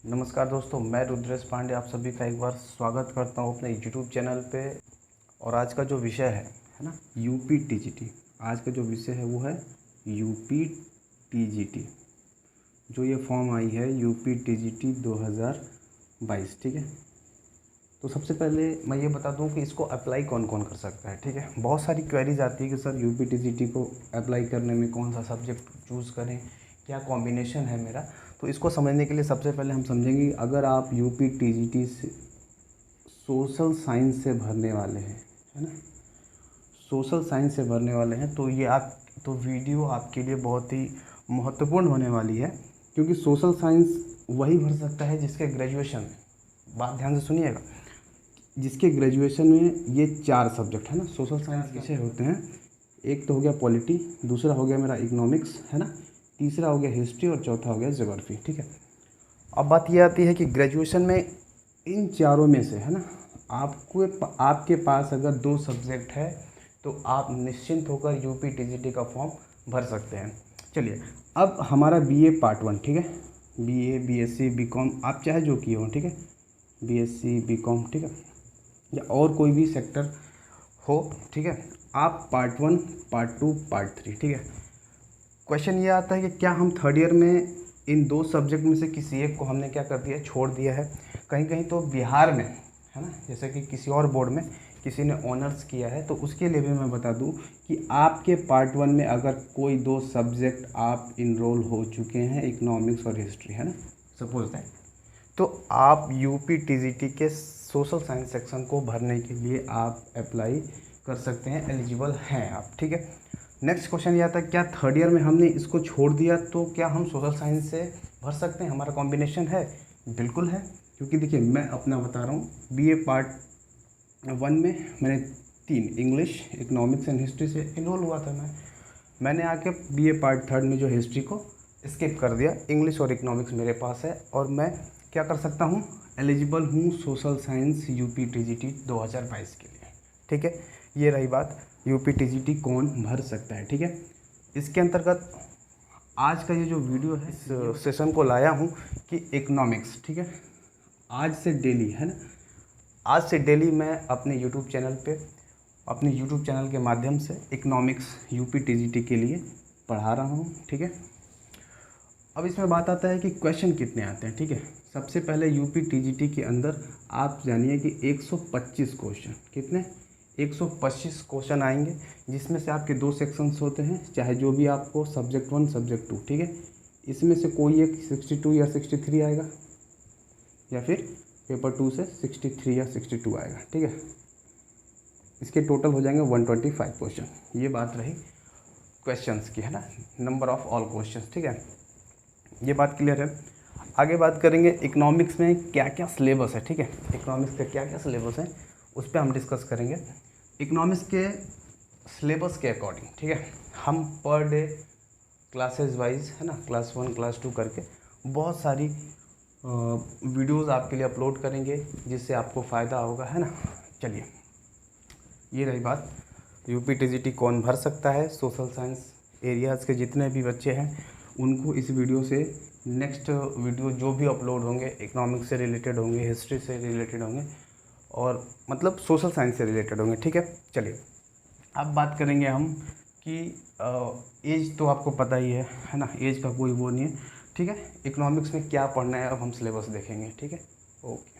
नमस्कार दोस्तों, मैं रुद्रेश पांडे आप सभी का एक बार स्वागत करता हूं अपने यूट्यूब चैनल पे। और आज का जो विषय है ना, यूपी टीजीटी। आज का जो विषय है वो है यूपी टीजीटी। जो ये फॉर्म आई है यूपी टीजीटी 2022, ठीक है। तो सबसे पहले मैं ये बता दूं कि इसको अप्लाई कौन कौन कर सकता है, ठीक है। बहुत सारी क्वेरीज आती है कि सर यूपी टीजीटी को अप्लाई करने में कौन सा सब्जेक्ट चूज़ करें, क्या कॉम्बिनेशन है मेरा। तो इसको समझने के लिए सबसे पहले हम समझेंगे कि अगर आप यूपी टीजीटी से सोशल साइंस से भरने वाले हैं, है ना, सोशल साइंस से भरने वाले हैं, तो ये आप तो वीडियो आपके लिए बहुत ही महत्वपूर्ण होने वाली है। क्योंकि सोशल साइंस वही भर सकता है जिसके ग्रेजुएशन, बात ध्यान से सुनिएगा, जिसके ग्रेजुएशन में ये 4 सब्जेक्ट है ना, सोशल साइंस विषय होते हैं। एक तो हो गया पॉलिटी, दूसरा हो गया मेरा इकोनॉमिक्स, है ना, तीसरा हो गया हिस्ट्री और चौथा हो गया ज्योग्राफी, ठीक है। अब बात ये आती है कि ग्रेजुएशन में इन चारों में से, है ना, आपके पास अगर 2 सब्जेक्ट है तो आप निश्चिंत होकर यूपी टीजीटी का फॉर्म भर सकते हैं। चलिए, अब हमारा बीए पार्ट 1, ठीक है। बीए, बीएससी, बीकॉम, आप चाहे जो किए हो, ठीक है, बीएससी, बीकॉम, ठीक है, या और कोई भी सेक्टर हो, ठीक है। आप पार्ट 1, पार्ट 2, पार्ट 3, ठीक है। क्वेश्चन ये आता है कि क्या हम थर्ड ईयर में इन 2 सब्जेक्ट में से किसी एक को हमने क्या कर दिया, छोड़ दिया है। कहीं कहीं तो बिहार में, है ना, जैसे कि किसी और बोर्ड में किसी ने ऑनर्स किया है, तो उसके लिए भी मैं बता दूं कि आपके पार्ट 1 में अगर कोई 2 सब्जेक्ट आप इनरोल हो चुके हैं, इकोनॉमिक्स और हिस्ट्री, है ना, सपोज दैट, तो आप यूपी टीजीटी के सोशल साइंस सेक्शन को भरने के लिए आप अप्लाई कर सकते हैं, एलिजिबल हैं आप, ठीक है। नेक्स्ट क्वेश्चन ये आता है, क्या थर्ड ईयर में हमने इसको छोड़ दिया तो क्या हम सोशल साइंस से भर सकते हैं, हमारा कॉम्बिनेशन है? बिल्कुल है। क्योंकि देखिए, मैं अपना बता रहा हूँ, बीए पार्ट 1 में मैंने 3 इंग्लिश, इकोनॉमिक्स एंड हिस्ट्री से इनरोल हुआ था। मैंने आके बीए पार्ट 3 में जो हिस्ट्री को स्किप कर दिया, इंग्लिश और इकोनॉमिक्स मेरे पास है, और मैं क्या कर सकता हूँ, एलिजिबल हूँ सोशल साइंस यूपी टीजीटी 2022 के लिए, ठीक है। ये रही बात, यूपी टीजीटी कौन भर सकता है, ठीक है। इसके अंतर्गत आज का ये जो वीडियो है, इस सेशन को लाया हूँ कि इकोनॉमिक्स, ठीक है, आज से डेली, है ना, आज से डेली मैं अपने यूट्यूब चैनल पे, अपने यूट्यूब चैनल के माध्यम से इकोनॉमिक्स यूपी टीजीटी के लिए पढ़ा रहा हूँ, ठीक है। अब इसमें बात आता है कि क्वेश्चन कितने आते हैं, ठीक है। सबसे पहले यूपी टीजीटी के अंदर आप जानिए कि 125 क्वेश्चन, कितने, 125 क्वेश्चन आएंगे, जिसमें से आपके 2 सेक्शंस होते हैं, चाहे जो भी आपको सब्जेक्ट 1, सब्जेक्ट 2, ठीक है। इसमें से कोई एक 62 या 63 आएगा, या फिर पेपर 2 से 63 या 62 आएगा, ठीक है। इसके टोटल हो जाएंगे 125 क्वेश्चन। ये बात रही क्वेश्चंस की, है ना, नंबर ऑफ ऑल क्वेश्चंस, ठीक है। ये बात क्लियर है। आगे बात करेंगे इकोनॉमिक्स में क्या क्या सिलेबस है, ठीक है। इकोनॉमिक्स का क्या क्या सिलेबस है उस पर हम डिस्कस करेंगे। इकोनॉमिक्स के सिलेबस के अकॉर्डिंग, ठीक है, हम पर डे क्लासेस वाइज, है ना, क्लास 1, क्लास 2 करके बहुत सारी वीडियोस आपके लिए अपलोड करेंगे, जिससे आपको फ़ायदा होगा, है ना। चलिए, ये रही बात, यूपी टीजीटी कौन भर सकता है। सोशल साइंस एरियाज़ के जितने भी बच्चे हैं उनको इस वीडियो से नेक्स्ट वीडियो जो भी अपलोड होंगे इकोनॉमिक्स से रिलेटेड होंगे, हिस्ट्री से रिलेटेड होंगे, और मतलब सोशल साइंस से रिलेटेड होंगे, ठीक है। चलिए, अब बात करेंगे हम कि एज तो आपको पता ही है ना, एज का कोई वो नहीं है, ठीक है। इकोनॉमिक्स में क्या पढ़ना है अब हम सिलेबस देखेंगे, ठीक है। Okay,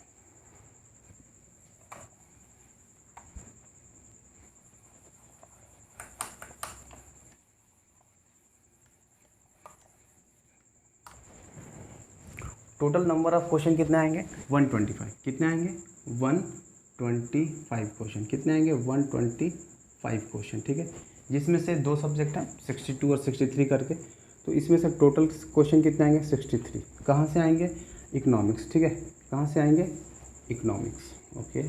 total number of question कितने आएंगे, 125। कितने आएंगे, 125 क्वेश्चन। कितने आएंगे, 125 क्वेश्चन, ठीक है। जिसमें से 2 सब्जेक्ट हैं, 62 और 63 करके, तो इसमें से टोटल क्वेश्चन कितने आएंगे, 63। कहाँ से आएंगे, इकोनॉमिक्स, ठीक है, कहाँ से आएंगे, इकोनॉमिक्स, ओके।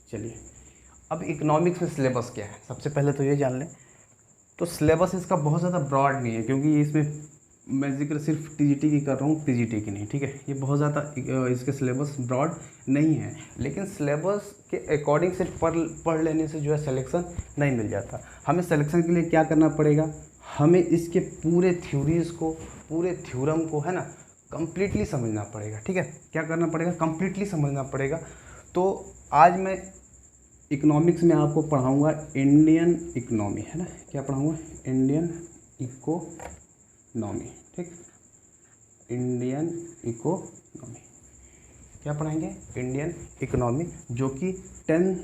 चलिए, अब इकोनॉमिक्स में सिलेबस क्या है, सबसे पहले तो ये जान लें। तो सिलेबस इसका बहुत ज़्यादा ब्रॉड नहीं है, क्योंकि इसमें मैं जिक्र सिर्फ टीजीटी की कर रहा हूँ, पीजीटी की नहीं, ठीक है। ये बहुत ज़्यादा इसके सिलेबस ब्रॉड नहीं है, लेकिन सिलेबस के अकॉर्डिंग सिर्फ पढ़ लेने से जो है सिलेक्शन नहीं मिल जाता। हमें सिलेक्शन के लिए क्या करना पड़ेगा, हमें इसके पूरे थ्योरीज़ को, पूरे थ्योरम को, है ना, कंप्लीटली समझना पड़ेगा। ठीक है, क्या करना पड़ेगा, कंप्लीटली समझना पड़ेगा। तो आज मैं इकोनॉमिक्स में आपको पढ़ाऊंगा इंडियन इकोनॉमी, है ना, क्या पढ़ाऊंगा, इंडियन इकोनॉमी। ठीक, इंडियन इकोनॉमी क्या पढ़ाएंगे, इंडियन इकोनॉमी, जो कि 10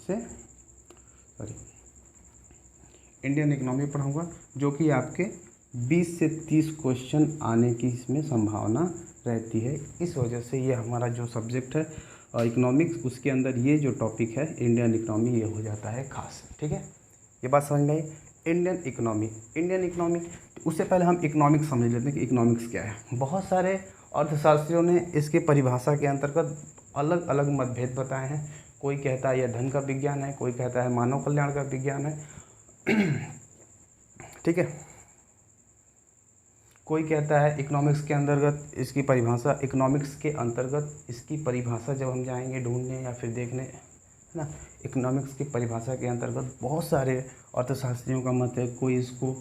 से इंडियन इकोनॉमी पढ़ाऊंगा, जो कि आपके 20 से 30 क्वेश्चन आने की इसमें संभावना रहती है। इस वजह से ये हमारा जो सब्जेक्ट है इकोनॉमिक्स, उसके अंदर ये जो टॉपिक है इंडियन इकोनॉमी, ये हो जाता है खास। ठीक है, ये बात समझ में आई। इंडियन इकोनॉमी, इंडियन इकोनॉमी, उससे पहले हम इकोनॉमिक्स समझ लेते हैं कि इकोनॉमिक्स क्या है। बहुत सारे अर्थशास्त्रियों ने इसके परिभाषा के अंतर्गत अलग अलग मतभेद बताए हैं। कोई कहता है यह धन का विज्ञान है, कोई कहता है मानव कल्याण का विज्ञान है। ठीक है, कोई कहता है इकोनॉमिक्स के अंतर्गत इसकी परिभाषा, इकोनॉमिक्स के अंतर्गत इसकी परिभाषा जब हम जाएंगे ढूंढने या फिर देखने, है ना, इकोनॉमिक्स की परिभाषा के अंतर्गत बहुत सारे अर्थशास्त्रियों का मत है। कोई इसको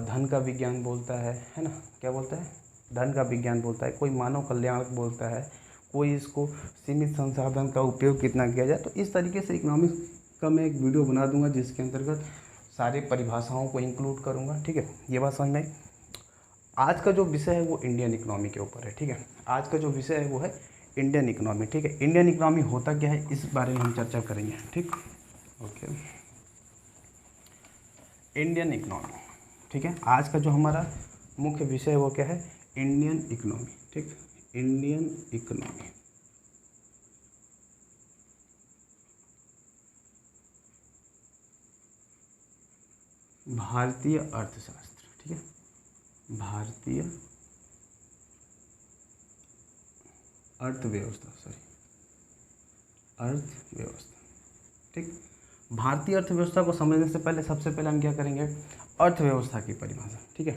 धन का विज्ञान बोलता है ना, क्या बोलता है, धन का विज्ञान बोलता है। कोई मानव कल्याण बोलता है, कोई इसको सीमित संसाधन का उपयोग कितना किया जाए। तो इस तरीके से इकोनॉमिक्स का मैं एक वीडियो बना दूंगा जिसके अंतर्गत सारे परिभाषाओं को इंक्लूड करूंगा। ठीक है, ये बात समझ में आई। आज का जो विषय है वो इंडियन इकोनॉमी के ऊपर है। ठीक है, आज का जो विषय है वो है इंडियन इकोनॉमी। ठीक है, इंडियन इकोनॉमी होता क्या है, इस बारे में हम चर्चा करेंगे। ठीक, ओके, इंडियन इकोनॉमी। ठीक है, आज का जो हमारा मुख्य विषय है वो क्या है, इंडियन इकोनॉमी। ठीक, इंडियन इकोनॉमी, भारतीय अर्थशास्त्र। ठीक है, भारतीय अर्थव्यवस्था, अर्थव्यवस्था। ठीक, भारतीय अर्थव्यवस्था को समझने से पहले सबसे पहले हम क्या करेंगे, अर्थव्यवस्था की परिभाषा। ठीक है,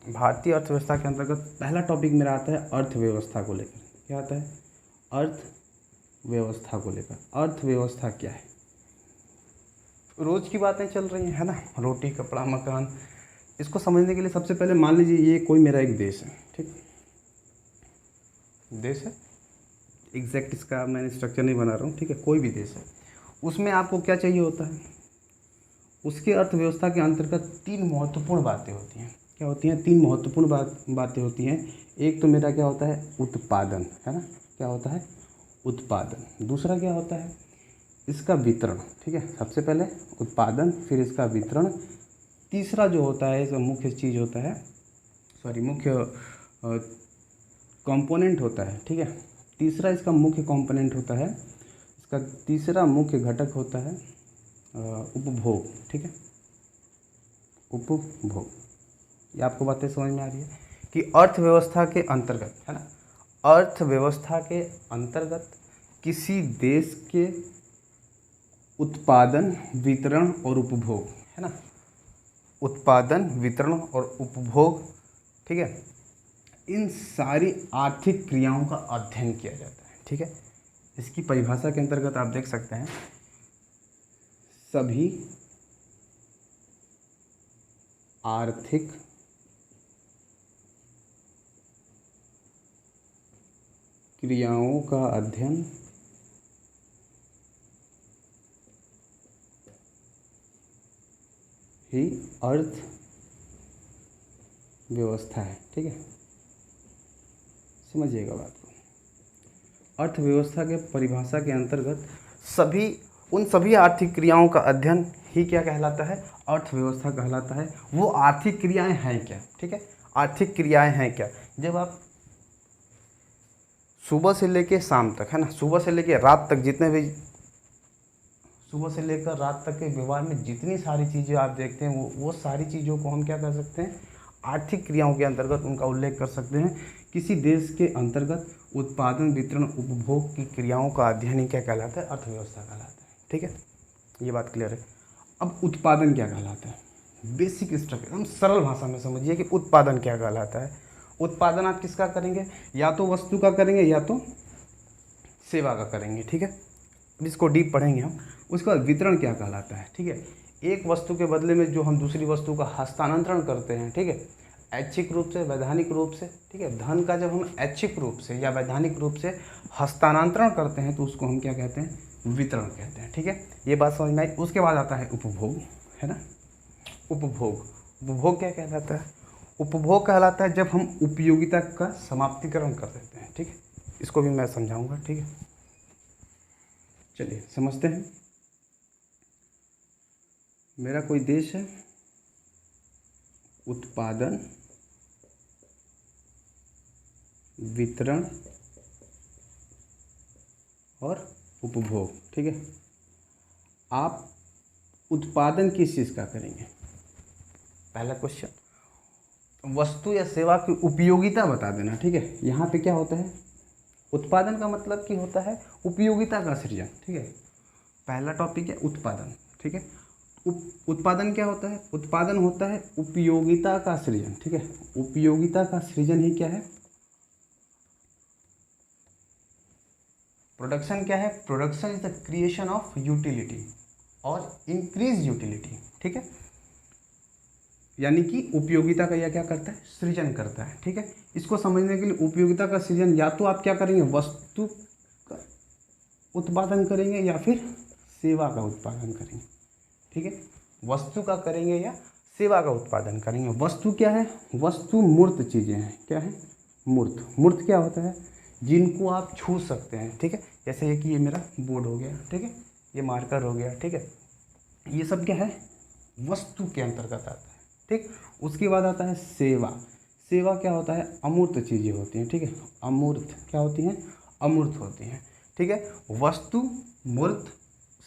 भारतीय अर्थव्यवस्था के अंतर्गत पहला टॉपिक मेरा आता है अर्थव्यवस्था को लेकर। क्या आता है, अर्थव्यवस्था को लेकर। अर्थव्यवस्था क्या है, रोज की बातें चल रही हैं, है ना, रोटी कपड़ा मकान। इसको समझने के लिए सबसे पहले मान लीजिए ये कोई मेरा एक देश है। ठीक, देश है, एग्जैक्ट इसका मैंने स्ट्रक्चर नहीं बना रहा हूँ। ठीक है, कोई भी देश है, उसमें आपको क्या चाहिए होता है, उसके अर्थव्यवस्था के अंतर्गत 3 महत्वपूर्ण बातें होती हैं। क्या होती हैं, 3 महत्वपूर्ण बातें होती हैं। एक तो मेरा क्या होता है, उत्पादन, है ना, क्या होता है, उत्पादन। दूसरा क्या होता है, इसका वितरण। ठीक है, सबसे पहले उत्पादन, फिर इसका वितरण। तीसरा जो होता है, इसका मुख्य चीज़ होता है, मुख्य कंपोनेंट होता है। ठीक है, तीसरा इसका मुख्य कंपोनेंट होता है, इसका तीसरा मुख्य घटक होता है उपभोग। ठीक है, उपभोग। ये आपको बातें समझ में आ रही है कि अर्थव्यवस्था के अंतर्गत, है ना, अर्थव्यवस्था के अंतर्गत किसी देश के उत्पादन, वितरण और उपभोग, है ना, उत्पादन, वितरण और उपभोग। ठीक है, इन सारी आर्थिक क्रियाओं का अध्ययन किया जाता है। ठीक है, इसकी परिभाषा के अंतर्गत आप देख सकते हैं, सभी आर्थिक क्रियाओं का अध्ययन ही अर्थव्यवस्था है। ठीक है, समझिएगा बात को। अर्थव्यवस्था के परिभाषा के अंतर्गत उन सभी आर्थिक क्रियाओं का अध्ययन ही क्या कहलाता है, अर्थव्यवस्था कहलाता है। वो आर्थिक क्रियाएं हैं क्या, ठीक है, आर्थिक क्रियाएं हैं क्या। जब आप सुबह से लेकर शाम तक, है ना, सुबह से लेकर रात तक, जितने भी सुबह से लेकर रात तक के व्यवहार में जितनी सारी चीज़ें आप देखते हैं, वो सारी चीज़ों को हम क्या कर सकते हैं, आर्थिक क्रियाओं के अंतर्गत उनका उल्लेख कर सकते हैं। किसी देश के अंतर्गत उत्पादन, वितरण, उपभोग की क्रियाओं का अध्ययन ही क्या कहलाता है, अर्थव्यवस्था कहलाता है। ठीक है, ये बात क्लियर है। अब उत्पादन क्या कहलाता है, बेसिक स्ट्रक्चर, हम सरल भाषा में समझिए कि उत्पादन क्या कहलाता है। उत्पादन आप किसका करेंगे, या तो वस्तु का करेंगे या तो सेवा का करेंगे। ठीक है, इसको डीप पढ़ेंगे हम। उसके बाद वितरण क्या कहलाता है। ठीक है, एक वस्तु के बदले में जो हम दूसरी वस्तु का हस्तांतरण करते हैं। ठीक है, ऐच्छिक रूप से, वैधानिक रूप से, ठीक है। धन का जब हम ऐच्छिक रूप से या वैधानिक रूप से हस्तांतरण करते हैं तो उसको हम क्या कहते हैं, वितरण कहते हैं, ठीक है। ये बात समझ में आई। उसके बाद आता है उपभोग, है ना। उपभोग, उपभोग क्या कहलाता है, उपभोग कहलाता है जब हम उपयोगिता का समाप्तिकरण कर देते हैं, ठीक है। इसको भी मैं समझाऊंगा, ठीक है। चलिए समझते हैं। मेरा कोई देश है, उत्पादन, वितरण और उपभोग, ठीक है। आप उत्पादन किस चीज़ का करेंगे, पहला क्वेश्चन। वस्तु या सेवा की उपयोगिता बता देना, ठीक है। यहाँ पे क्या होता है, उत्पादन का मतलब कि होता है उपयोगिता का सृजन, ठीक है। पहला टॉपिक है उत्पादन, ठीक है। उत्पादन क्या होता है, उत्पादन होता है उपयोगिता का सृजन, ठीक है। उपयोगिता का सृजन ही क्या है, प्रोडक्शन क्या है, production is the creation of utility और इंक्रीज यूटिलिटी, ठीक है। यानी कि उपयोगिता का यह क्या करता है, सृजन करता है, ठीक है। इसको समझने के लिए उपयोगिता का सृजन या तो आप क्या करेंगे, वस्तु का उत्पादन करेंगे या फिर सेवा का उत्पादन करेंगे, ठीक है। वस्तु का करेंगे या सेवा का उत्पादन करेंगे। वस्तु क्या है, वस्तु मूर्त चीज़ें हैं, क्या है, मूर्त। मूर्त क्या होता है, जिनको आप छू सकते हैं, ठीक है। जैसे ये कि ये मेरा बोर्ड हो गया, ठीक है, ये मार्कर हो गया, ठीक है। ये सब क्या है, वस्तु के अंतर्गत आता है, ठीक। उसके बाद आता है सेवा। सेवा क्या होता है, अमूर्त चीज़ें होती हैं, ठीक है। अमूर्त क्या होती हैं, अमूर्त होती हैं, ठीक है। वस्तु, मूर्त,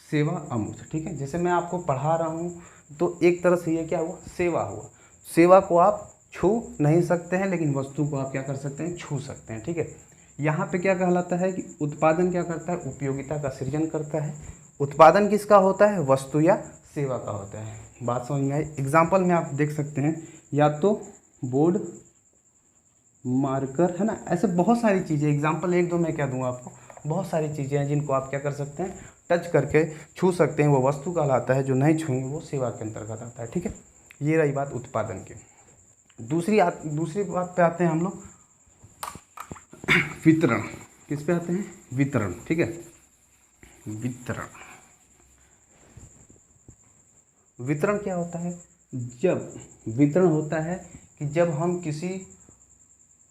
सेवा, अमूर्त, ठीक है। जैसे मैं आपको पढ़ा रहा हूँ तो एक तरह से ये क्या हुआ, सेवा हुआ। सेवा को आप छू नहीं सकते हैं लेकिन वस्तु को आप क्या कर सकते हैं, छू सकते हैं, ठीक है। यहाँ पे क्या कहलाता है कि उत्पादन क्या करता है, उपयोगिता का सृजन करता है। उत्पादन किसका होता है, वस्तु या सेवा का होता है। बात समझ में आई। एग्जाम्पल में आप देख सकते हैं, या तो बोर्ड, मार्कर, है ना। ऐसे बहुत सारी चीज़ें, एग्जाम्पल एक दो मैं क्या दूंगा आपको, बहुत सारी चीज़ें हैं जिनको आप क्या कर सकते हैं, टच करके छू सकते हैं। वो वस्तु कहलाता है, जो नहीं छूएंगे वो सेवा के अंतर्गत आता है, ठीक है। ये रही बात उत्पादन की। दूसरी बात पे आते हैं हम लोग, वितरण। किस पे आते हैं, वितरण, ठीक है। वितरण, वितरण क्या होता है, जब वितरण होता है कि जब हम किसी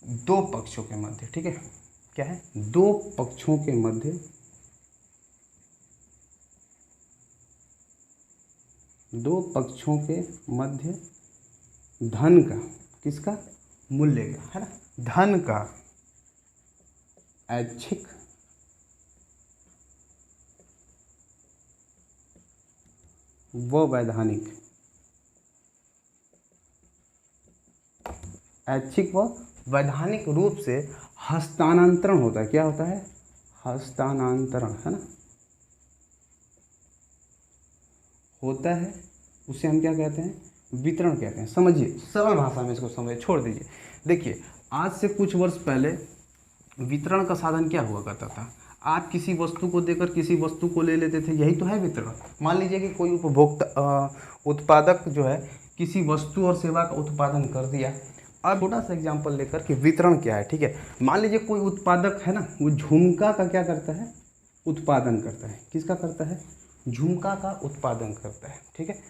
दो पक्षों के मध्य, ठीक है, क्या है, दो पक्षों के मध्य, दो पक्षों के मध्य धन का, किसका, मूल्य का, है ना, धन का ऐच्छिक व वैधानिक, ऐच्छिक व वैधानिक रूप से हस्तांतरण होता है। क्या होता है, हस्तांतरण, है ना, होता है। उसे हम क्या कहते हैं, वितरण कहते हैं। समझिए, सरल भाषा में इसको समझिए, छोड़ दीजिए। देखिए, आज से कुछ वर्ष पहले वितरण का साधन क्या हुआ करता था, आप किसी वस्तु को देकर किसी वस्तु को ले लेते थे, यही तो है वितरण। मान लीजिए कि कोई उपभोक्ता उत्पादक जो है किसी वस्तु और सेवा का उत्पादन कर दिया। अब छोटा सा एग्जांपल लेकर कि वितरण क्या है, ठीक है। मान लीजिए कोई उत्पादक है ना, वो झुमका का क्या करता है, उत्पादन करता है। किसका करता है, झुमका का उत्पादन करता है, ठीक है।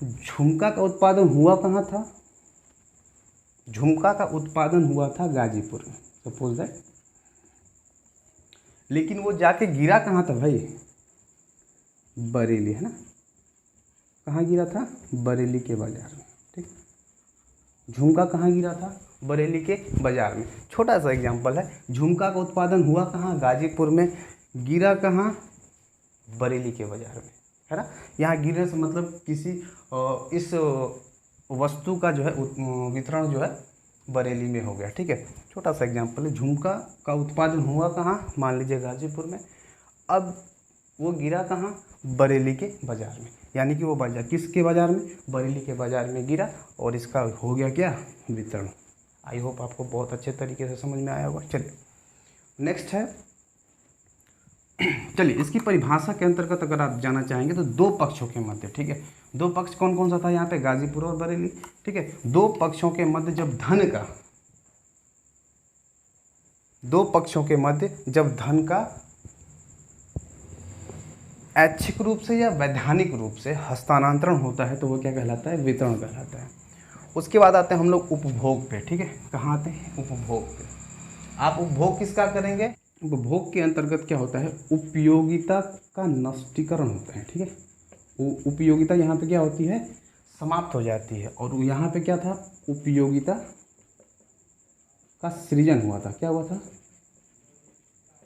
झुमका का उत्पादन हुआ कहाँ था, झुमका का उत्पादन हुआ था गाजीपुर में, सपोज दैट। लेकिन वो जाके गिरा कहाँ था भाई, बरेली, है ना। कहाँ गिरा था, बरेली के बाजार में, ठीक। झुमका कहाँ गिरा था, बरेली के बाजार में। छोटा सा एग्जांपल है, झुमका का उत्पादन हुआ कहाँ, गाजीपुर में, गिरा कहाँ, बरेली के बाजार में, है ना। यहाँ गिरने से मतलब किसी इस वस्तु का जो है वितरण जो है बरेली में हो गया, ठीक है। छोटा सा एग्जांपल है, झुमका का उत्पादन हुआ कहाँ, मान लीजिए गाजीपुर में, अब वो गिरा कहाँ, बरेली के बाज़ार में। यानी कि वो बाजार किसके बाज़ार में, बरेली के बाज़ार में गिरा और इसका हो गया क्या, वितरण। आई होप आपको बहुत अच्छे तरीके से समझ में आया होगा। चलिए नेक्स्ट है चलिए इसकी परिभाषा के अंतर्गत अगर आप जाना चाहेंगे तो दो पक्षों के मध्य, ठीक है, दो पक्ष कौन कौन सा था यहाँ पे, गाजीपुर और बरेली, ठीक है, दो पक्षों के मध्य जब धन का, दो पक्षों के मध्य जब धन का ऐच्छिक रूप से या वैधानिक रूप से हस्तांतरण होता है तो वो क्या कहलाता है, वितरण कहलाता है। उसके बाद आते हैं हम लोग उपभोग पे, ठीक है, कहाँ आते हैं, उपभोग पे। आप उपभोग किसका करेंगे, उपभोग के अंतर्गत क्या होता है, उपयोगिता का नष्टीकरण होता है, ठीक है, उपयोगिता यहाँ पे क्या होती है, समाप्त हो जाती है, और यहाँ पे क्या था, उपयोगिता का सृजन हुआ था, क्या हुआ था,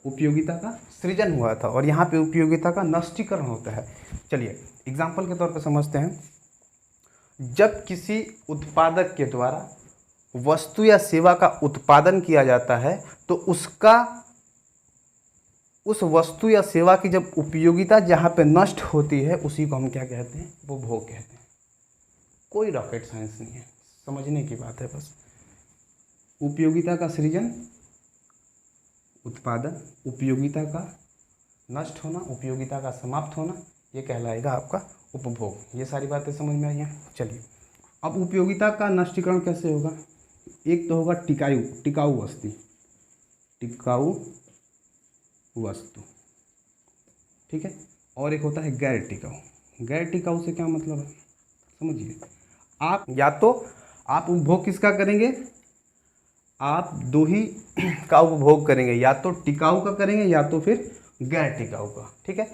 उपयोगिता का सृजन हुआ था, और यहाँ पे उपयोगिता का नष्टीकरण होता है। चलिए एग्जाम्पल के तौर पर समझते हैं, जब किसी उत्पादक के द्वारा वस्तु या सेवा का उत्पादन किया जाता है तो उसका, उस वस्तु या सेवा की जब उपयोगिता जहाँ पे नष्ट होती है उसी को हम क्या कहते हैं, उपभोग कहते हैं। कोई रॉकेट साइंस नहीं है, समझने की बात है बस। उपयोगिता का सृजन, उत्पादन, उपयोगिता का नष्ट होना, उपयोगिता का समाप्त होना, ये कहलाएगा आपका उपभोग। ये सारी बातें समझ में आई हैं। चलिए अब उपयोगिता का नष्टीकरण कैसे होगा, एक तो होगा टिकाऊ वस्तु, टिकाऊ वस्तु, ठीक है, और एक होता है गैर टिकाऊ। गैर टिकाऊ से क्या मतलब है, समझिए, आप या तो आप उपभोग किसका करेंगे, आप दो ही का उपभोग करेंगे, या तो टिकाऊ का करेंगे या तो फिर गैर टिकाऊ का, ठीक है।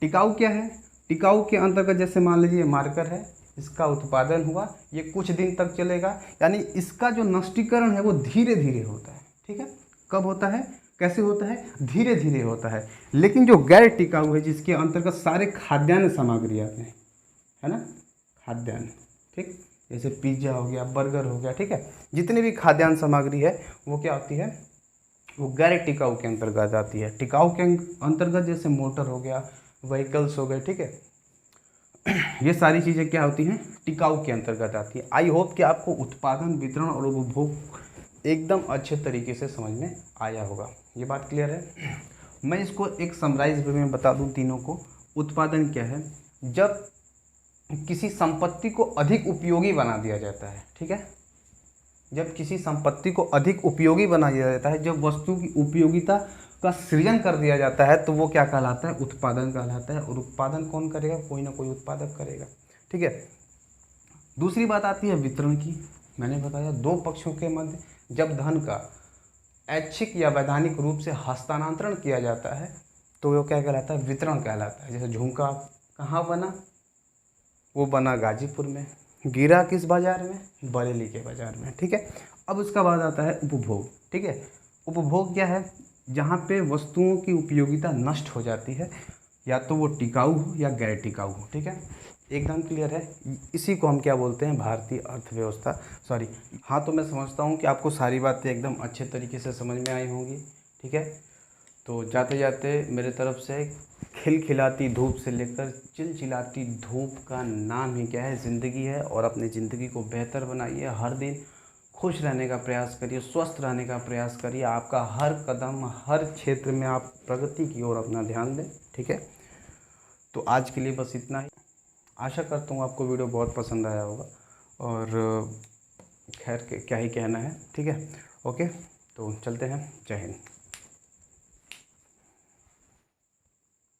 टिकाऊ क्या है, टिकाऊ के अंतर्गत जैसे मान लीजिए मार्कर है, इसका उत्पादन हुआ, ये कुछ दिन तक चलेगा, यानी इसका जो नष्टीकरण है वो धीरे धीरे होता है, ठीक है। कब होता है, कैसे होता है, धीरे धीरे होता है। लेकिन जो गैर टिकाऊ है जिसके अंतर्गत सारे खाद्यान्न सामग्री आते हैं, है ना, खाद्यान्न, ठीक, जैसे पिज्ज़ा हो गया, बर्गर हो गया, ठीक है, जितनी भी खाद्यान्न सामग्री है वो क्या होती है, वो गैर टिकाऊ के अंतर्गत आती है। टिकाऊ के अंतर्गत जैसे मोटर हो गया, व्हीकल्स हो गए, ठीक है, ये सारी चीज़ें क्या होती हैं, टिकाऊ के अंतर्गत आती है। आई होप कि आपको उत्पादन, वितरण और उपभोग एकदम अच्छे तरीके से समझ में आया होगा। ये बात क्लियर है। मैं इसको एक समराइज वे में बता दूं तीनों को। उत्पादन क्या है, जब किसी संपत्ति को अधिक उपयोगी बना दिया जाता है, ठीक है, जब किसी संपत्ति को अधिक उपयोगी बना दिया जाता है, जब वस्तु की उपयोगिता का सृजन कर दिया जाता है तो वो क्या कहलाता है, उत्पादन कहलाता है। और उत्पादन कौन करेगा, कोई ना कोई उत्पादक करेगा, ठीक है। दूसरी बात आती है वितरण की। मैंने बताया दो पक्षों के मध्य जब धन का ऐच्छिक या वैधानिक रूप से हस्तांतरण किया जाता है तो वो क्या कहलाता है, वितरण कहलाता है। जैसे झुमका कहाँ बना, वो बना गाजीपुर में, गिरा किस बाज़ार में, बरेली के बाज़ार में, ठीक है। अब उसका बाद आता है उपभोग, ठीक है। उपभोग क्या है, जहाँ पे वस्तुओं की उपयोगिता नष्ट हो जाती है, या तो वो टिकाऊ हो या गैर टिकाऊ हो, ठीक है, एकदम क्लियर है। इसी को हम क्या बोलते हैं, भारतीय अर्थव्यवस्था, सॉरी। हाँ, तो मैं समझता हूँ कि आपको सारी बातें एकदम अच्छे तरीके से समझ में आई होंगी, ठीक है। तो जाते जाते मेरे तरफ से खिलखिलाती धूप से लेकर चिलचिलाती धूप का नाम ही क्या है, ज़िंदगी है। और अपनी ज़िंदगी को बेहतर बनाइए, हर दिन खुश रहने का प्रयास करिए, स्वस्थ रहने का प्रयास करिए। आपका हर कदम, हर क्षेत्र में आप प्रगति की ओर अपना ध्यान दें, ठीक है। तो आज के लिए बस इतना ही। आशा करता हूँ आपको वीडियो बहुत पसंद आया होगा, और खैर क्या ही कहना है, ठीक है। ओके, तो चलते हैं, जय हिंद।